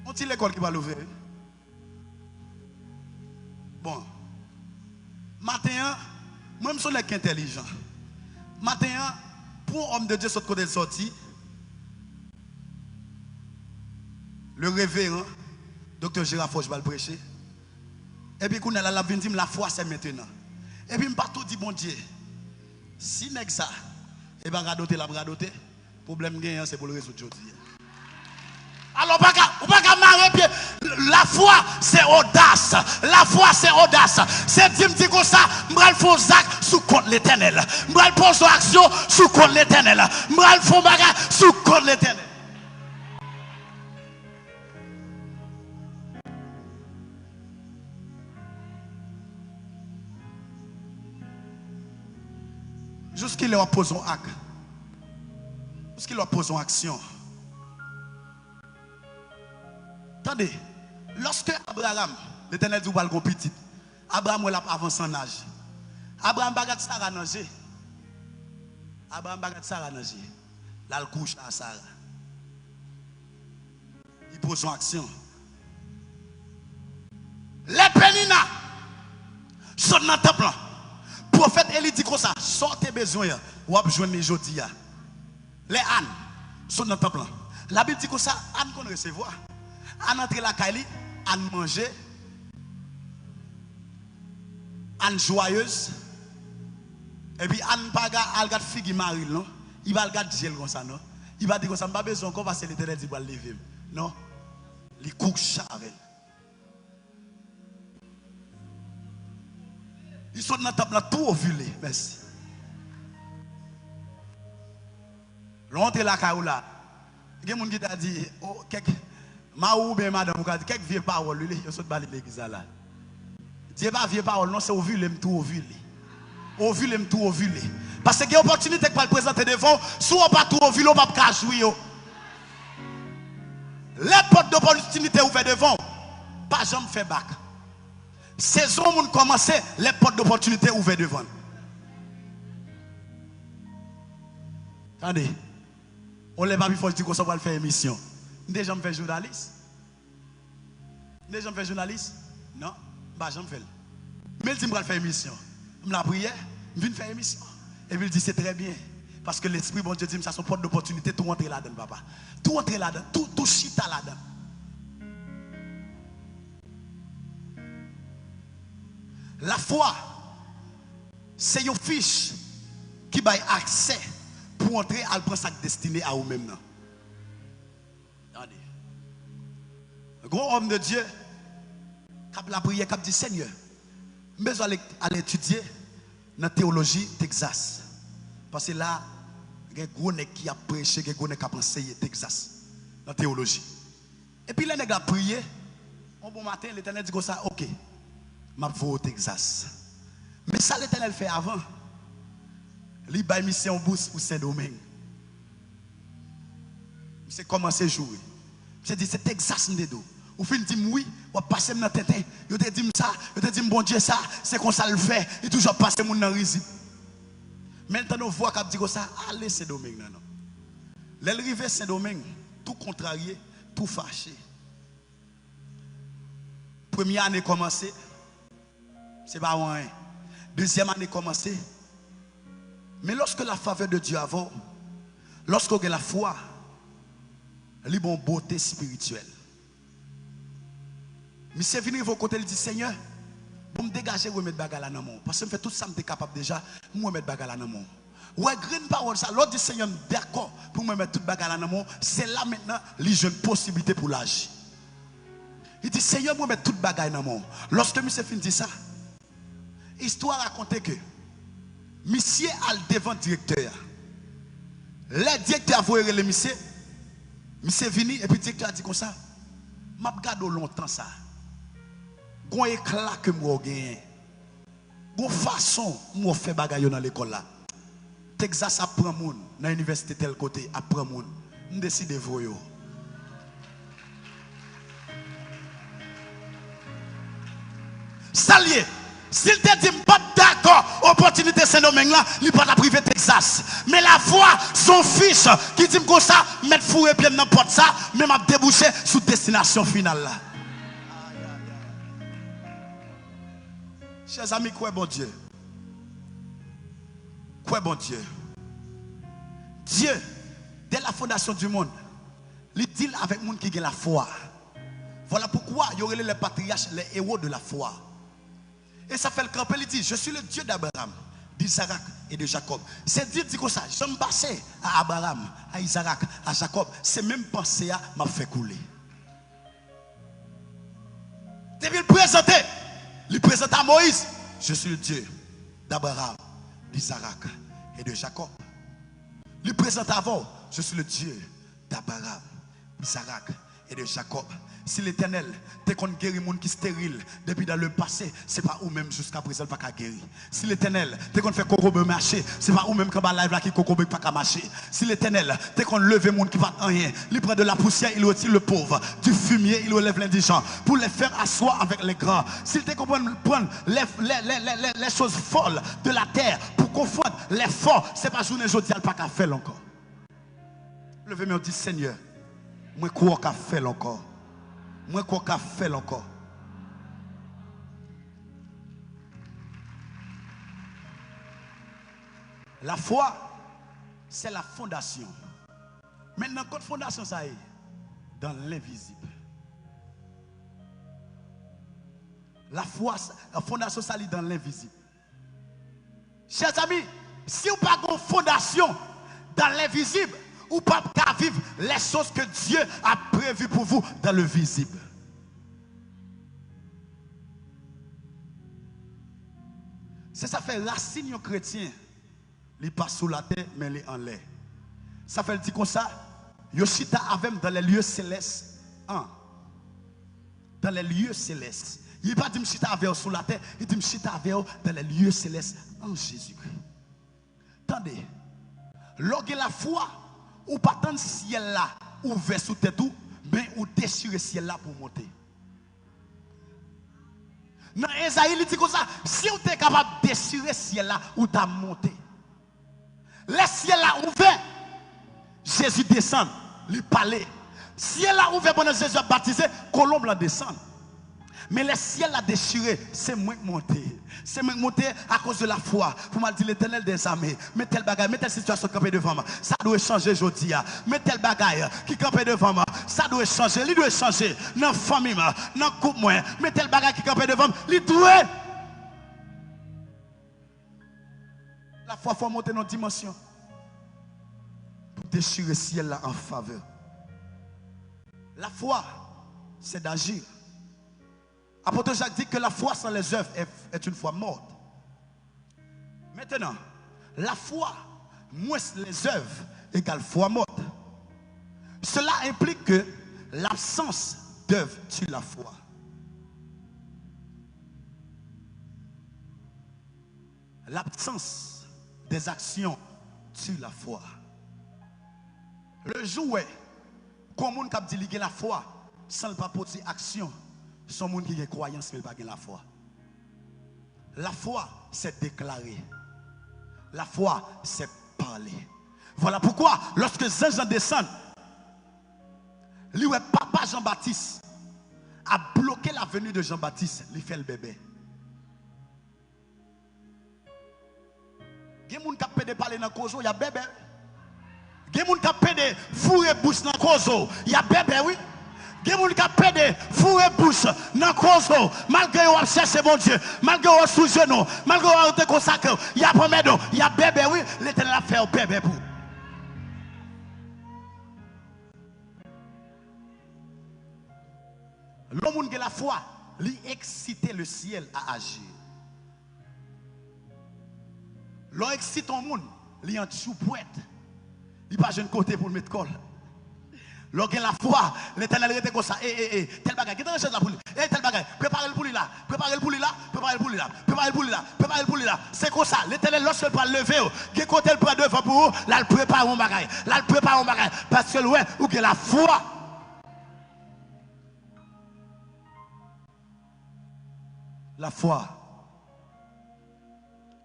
On tire l'école qui va l'ouvrir. Bon. Matin, moi je suis intelligent. Matin, pour un homme de Dieu sur le côté de sortie, le révérend, docteur Gérard Foch va le prêcher. Et puis, quand on a la vie, la foi c'est maintenant. Et puis, je ne pas tout dire, bon Dieu, si n'est que ça, et bien, radoter, problème gagnant, c'est pour le résoudre aujourd'hui. Alors, on va pas marrer pied. La foi, c'est audace. C'est dire comme ça, je vais faire zac sous compte l'Éternel. Je vais poser action sous compte l'Éternel. Je vais faire bagarre sous compte l'Éternel. Jusqu'il leur pose un acte. Jusqu'il leur pose une action. Attendez, lorsque Abraham, l'Éternel dit qu'il va le petit, Abraham a avancé en âge. Abraham bagat Sarah nager. Là, il couche à Sarah. Il pose une action. Les pénina sont dans le temple. Le prophète Élie dit comme ça, sortez besoin, ou avez besoin de aujourd'hui. Les ânes sont dans le temple. La Bible dit comme ça, ânes qu'on recevoir. Ânes entre la caille, ânes manger, ânes joyeuse. Et puis ânes pas regarder figue maril non, il va regarder gel comme ça non. Il va dire comme ça, pas besoin qu'on va se l'Éternel dit va lever. Non. Il couche avec. Ils sont dans la table tout ovulé. Merci. L'entrée la caoula. Il y a des gens qui t'a dit, oh, ou bien madame, quelques vieilles paroles, ils sont dans l'église là. Dieu pas vieille parole, non, c'est ovulé, tout ovulé. Parce qu'il y a une opportunité pour le présenter devant, soit pas tout ovulé, on ne peut pas jouer. Les portes d'opportunité ouvertes devant, pas jamais fait bac. Saison où commence, les portes d'opportunité ouvertes devant. Attendez, on ne l'a pas vu, il faut dire qu'on va faire émission. Déjà, je fais journaliste. Non, bah, je fais. Mais il dit que je vais faire émission. Je la prière, je viens faire émission. Et puis il dit c'est très bien. Parce que l'Esprit, bon Dieu dit, ça son porte d'opportunité, tout rentrer là-dedans, papa. Tout rentrer là-dedans, tout chita là-dedans. La foi, c'est une fiche qui a accès pour entrer à prendre sa destinée à vous-même. Regardez. Un grand homme de Dieu, qui a la prière, qui a dit Seigneur, je besoin d'aller étudier dans la théologie Texas. Parce que là, il y a un gros nèg qui a prêché, il y a un gros nèg qui a enseigné Texas dans la théologie. Et puis, les nèg a prié. Un bon matin, l'Éternel dit comme ça, ok, je vais au Texas. Mais ça, l'Éternel fait avant. Il a une mission bourse pour Saint-Domingue. C'est commencé à jouer. J'ai dit, c'est Texas, Ndedo. Ou fin dit oui, ou passer dans tête, yo te dit ça, yo te dit bon Dieu ça, c'est comme ça le fait, il toujours passer mon dans risque. Maintenant on voit qu'a dit ça, allez Saint-Domingue non. L'arrivée Saint-Domingue, tout contrarié, tout fâché. Première année commencé, c'est pas rien. Deuxième année commencé. Mais lorsque la faveur de Dieu avant, lorsqu'on a la foi, il y a une beauté spirituelle. Mais c'est venu au côté, il dit Seigneur, pour me dégager, je vais mettre bagarre dans mon. Parce que je fais tout ça, je suis capable déjà, je vais mettre bagarre dans mon. Ouais, green parole ça, l'autre dit Seigneur, d'accord, pour me mettre toute bagarre là dans mon, c'est là maintenant, j'ai une possibilité pour l'agir. Il dit Seigneur, moi mettre toute bagarre dans mon. Lorsque monsieur fin dit ça, histoire raconte que monsieur a devant directeur. Le directeur a voulu le monsieur venu et puis le directeur a dit comme ça, m'a regardé longtemps ça. Gon éclat que moi gagne. Gon façon moi fait bagaille dans l'école là. Texas apprend moun dans l'université tel côté apprend moun. On décide de voyer. Salier, s'il te dit pas d'accord, opportunité c'est domaine là, il pas la privé Texas. Mais la foi, son fils qui dit comme ça, mettre fourré pied dans porte ça, même à déboucher sous destination finale là. Chers amis, quoi bon Dieu? Quoi bon Dieu? Dieu, dès la fondation du monde, il dit avec les gens qui ont la foi. Voilà pourquoi il y aurait les patriarches, les héros de la foi. Et ça fait le camp, il dit, je suis le Dieu d'Abraham, d'Isaac et de Jacob. C'est Dieu dit comme ça, je me passe à Abraham, à Isaac, à Jacob. C'est même pensée à m'a fait couler. Depuis il présente à Moïse, je suis le Dieu d'Abraham, d'Isaac et de Jacob. Il présente avant, je suis le Dieu d'Abraham, d'Isaac et de Jacob. Si l'Éternel t'es qu'on guérit monde qui stérile depuis dans le passé, c'est pas ou même jusqu'à présent pas qu'à guérir. Si l'Éternel t'es qu'on fait coco marcher, c'est pas ou même quand live là qui coco pas qu'à marcher. Si l'Éternel t'es qu'on lever monde qui va rien, il prend de la poussière, il retire le pauvre, du fumier, il relève l'indigent pour les faire asseoir avec les grands. S'il t'es qu'on prendre les choses folles de la terre pour confondre les forts, c'est pas journée aujourd'hui pas qu'à faire encore. Levez-moi dit Seigneur, moi quoi qu'à faire encore. Moi, quoi qu'a fait encore. La foi, c'est la fondation. Maintenant, quelle fondation ça est? Dans l'invisible. La foi, la fondation ça est dans l'invisible. Chers amis, si vous n'avez pas de fondation dans l'invisible, ou pas qu'à vivre les choses que Dieu a prévues pour vous dans le visible. C'est ça fait racine chrétien. Il passe sous la terre, mais il est en l'air. Ça fait dire comme ça. Yoshita avec dans les lieux célestes. Dans les lieux célestes. Il n'est pas dit Yoshita avec sous la terre. Il dit Yoshita avec dans les lieux célestes en Jésus-Christ. Attendez. Lorsque la foi, ou pas tant le ciel là, ouvert sous tête tout, mais ou déchirer le ciel là pour monter. Dans Esaïe, il dit comme ça, si vous êtes capable de déchirer le ciel là, ou t'as monté. Le ciel là ouvert, Jésus descend, il parlait. Ciel là ouvert pendant Jésus a baptisé, colombe là descend. Mais le ciel a déchiré, c'est moi qui monté. C'est moi qui monté à cause de la foi. Pour m'a dit l'Éternel des armées. Mais telle bagaille, mais telle situation campée devant moi. Ça doit changer aujourd'hui. Mais telle bagaille qui campée devant moi. Ça doit changer. Il doit changer. Dans la famille, dans le couple, mais telle bagaille qui campée devant moi. Il doit. La foi, il faut monter dans une dimension. Pour déchirer le ciel là en faveur. La foi, c'est d'agir. Apôtre Jacques dit que la foi sans les œuvres est une foi morte. Maintenant, la foi, moins les œuvres, égale foi morte. Cela implique que l'absence d'œuvres tue la foi. L'absence des actions tue la foi. Le jour où, comme on dit lier la foi, sans le pas porter action, son monde qui a croyance mais pas la foi. La foi c'est déclarer. La foi c'est parler. Voilà pourquoi lorsque Jean descend, lui papa Jean-Baptiste a bloqué la venue de Jean-Baptiste, il fait le bébé. Il y a des gens qui peuvent parler dans le cozo, il y a bébé. Il y a des gens qui peuvent fourrer bouche dans le cozo, il y a bébé oui. Il y a des gens qui ont pédé, fourré bouche, dans le cause, malgré qu'ils cherchent mon Dieu, malgré qu'ils sont sous genou, malgré qu'ils sont consacrés, il y a pas de il y a bébé, oui, l'Éternel a fait un bébé pour. L'homme qui a la foi, lui excite le ciel à agir. L'homme excite ton monde, lui en dessous poète. Il pas jeune côté pour le mettre col. Lorsqu'il a la foi, l'Éternel était comme ça. Tel bagage, qu'est-ce que c'est là pour lui? Tel bagage, préparez-le pour lui là, préparez-le pour lui là, préparez-le pour lui là, préparez-le pour lui là, préparez-le pour lui là. C'est comme ça. L'Éternel, lorsqu'il va lever, qu'est-ce côté il prend devant pour vous, là il prépare un bagage, là il prépare un bagage. Parce que ouais, ou que la foi. La foi.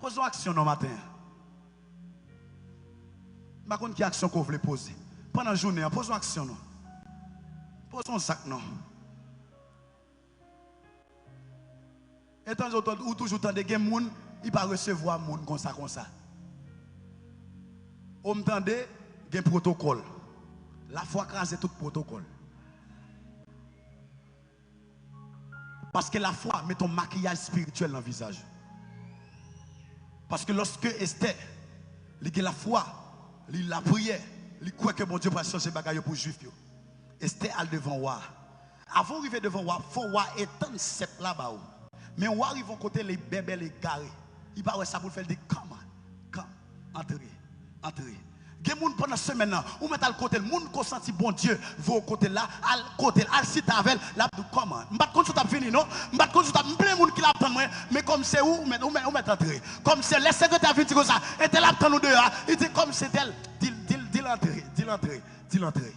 Posons action dans le matin. Je ne sais pas quelle action qu'on veut poser. Pendant la journée, posons action. Posons un sac. Et tant ou toujours tant de gens, il va recevoir moun comme ça. On me tende, il y a un protocole. La foi crase tout protocole. Parce que la foi met ton maquillage spirituel dans le visage. Parce que lorsque Esther, il a la foi, il a prié, il croit que mon Dieu va changer les bagages pour les Juifs. Esther est devant roi. Avant d'arriver devant roi, il faut roi étendre cette là-bas. Mais roi arrive à côté les bébés, les garés. Il va ça pour faire des come, entrez. Il y a des gens pendant la semaine, ou mettre à côté, les gens qui ont senti bon Dieu, vont au côté là, à côté, à citer avec, là, comment? Je ne sais pas si tu as fini, non? Je ne sais pas si tu as plein de gens qui l'attendent, mais comme c'est où, ou mettre entrer. Comme c'est les secrétaires viennent comme ça, et tu l'attends nous dehors, il dit comme c'est elle, dis l'entrée.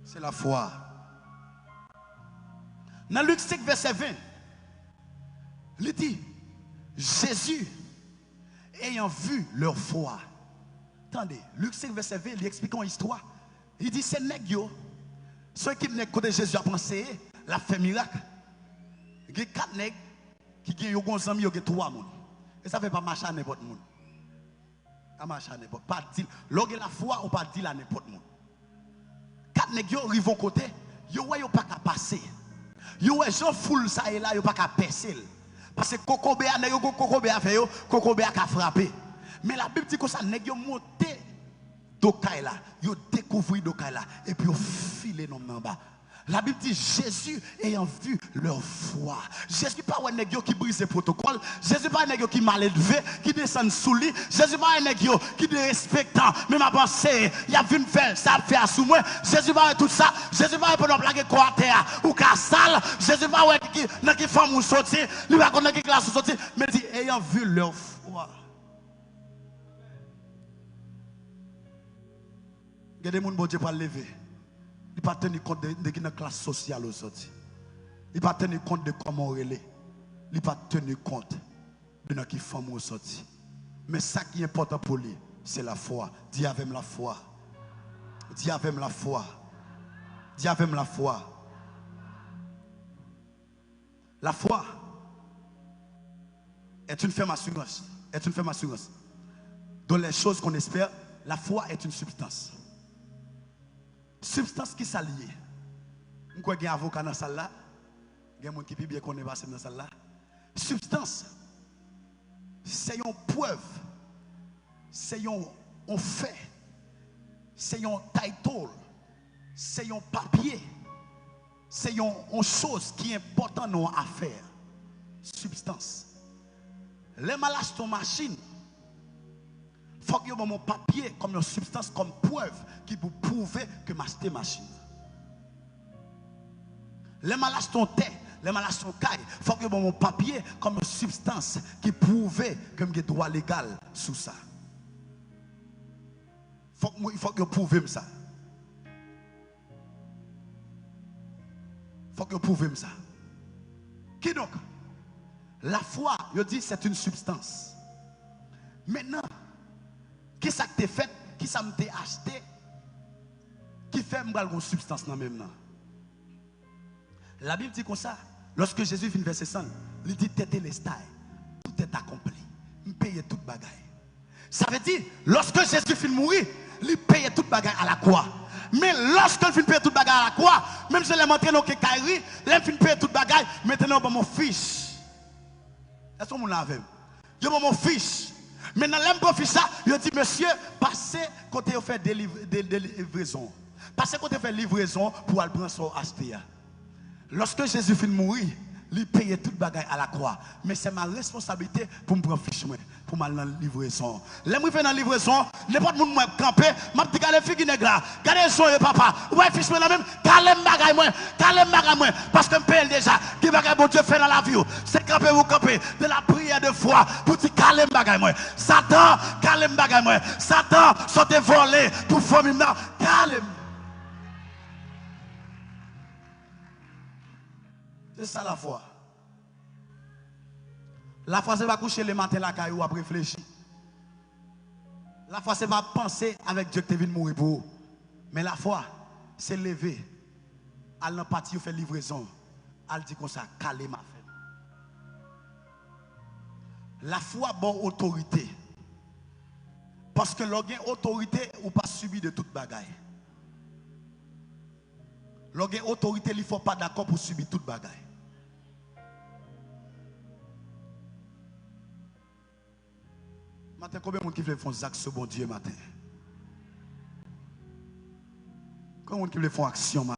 C'est la foi. Dans Luc 5, verset 20, il dit, Jésus, ayant vu leur foi. Attendez, Luc 5, verset 20, il explique une histoire. Il dit, c'est nègres, ceux qui venaient côté Jésus à penser, la fait miracle. Il y a 4 nègres qui ont des amis, qui ont 3 personnes. Et ça ne fait pas marcher à n'importe qui. Ça marche à n'importe qui. Pas dire, lorsque la foi, on ne peut pas dire à n'importe qui. 4 nègres arrivent au côté, ils ne pas qu'à passer. Ils ont gens foule ça et là, ils ne pas qu'à percer. Parce que Kokobé a fait, Kokobé a frappé. Mais la Bible dit que ça, nèg yo monté d'Okaï là, yo découvert d'Okaï là, et puis yo filé dans en bas. La Bible dit Jésus ayant vu leur foi. Jésus pas un nèg yo qui brise le protocole. Jésus pas un nèg yo qui mal élevé, qui descend sous lui. Jésus pas un nèg yo qui respectant. Mais ma pensée, il a vu faire ça fait à sous moi. Jésus pas tout ça. Jésus pas pour plaquer quoi terre ou cassal. Jésus pas qui femme ou sortir, lui pas connaître qui classe sortir, mais dit ayant vu leur foi. Il y a des gens qui ne pas lever. Il ne pas tenir compte de la classe sociale aujourd'hui. Il ne pas tenir compte de comment on est. Il ne pas tenir compte de qui femme aujourd'hui. Mais ça qui est important pour lui, c'est la foi. Dis avec la foi. Dis avec la foi. Dis avec la foi. La foi est une ferme assurance. Est une ferme assurance. Dans les choses qu'on espère, la foi est une substance. Substance qui s'allie. Je crois qu'il y a un avocat dans la salle là. Il y a des gens qui bien qu'on est passé dans la salle là. Substance, c'est une preuve. C'est un fait. C'est un title. C'est un papier. C'est une chose qui est importante dans l'affaire. Substance. Les malaches ton machine. Il faut que vous ayez mon papier comme une substance, comme preuve qui vous prouve que je suis machine. Les malaches ton thé, les malaches ton caille. Il faut que vous ayez mon papier comme une substance qui prouve que je suis droit légal sous ça. Il faut que vous prouvez ça. Il faut que vous prouvez ça. Qui donc? La foi, je dis, c'est une substance. Maintenant, qui ça que tu fait, qui ça m'te acheté, qui fait une substance dans même là. La Bible dit comme ça, lorsque Jésus vient verset 100, il dit tété les style, tout est accompli. Il paye toute bagaille. Ça veut dire, lorsque Jésus finit mourir, il paye toute bagaille à la croix. Mais lorsque je finis payer toute bagaille à la croix, même si je l'ai montré dans le caillerie, je finis payer toute bagaille, maintenant pour mon fils. Est-ce que vous l'avez? Je mon fils. Maintenant, l'aime pour fils ça, je dis monsieur, passez côté vous fait des livraisons. Passez côté faire livraison pour aller prendre son acheter. Lorsque Jésus finit de mourir, il paye toute bagaille à la croix. Mais c'est ma responsabilité pour me prendre fiche, pour m'aller dans la livraison. Là, je fais dans la livraison, n'importe qui m'a campé, m'a dit, regardez les filles là, regardez les soins, papa. Ouais, fiche moi même, calme bagaille moi, parce que je paye déjà. Qui bagaille bon Dieu fait dans la vie, c'est camper vous camper de la prière de foi pour dire calme bagaille moi. Satan, calme bagaille moi. Satan, sortez voler pour former maintenant, calme. C'est ça la foi. La foi, c'est pas coucher le matin la caillou à réfléchir. La foi, c'est pas penser avec Dieu que tu es venu mourir pour vous. Mais la foi, c'est lever. À l'empathie, faire livraison. Elle dit comme ça, calme ma femme. La foi, bon autorité. Parce que l'organe autorité, ou pas subi de toute bagaille. L'organe autorité, il ne faut pas d'accord pour subir toute bagaille. Matin, combien de monde qui veut faire des actions bon Dieu matin? Combien de monde qui veut faire action matin?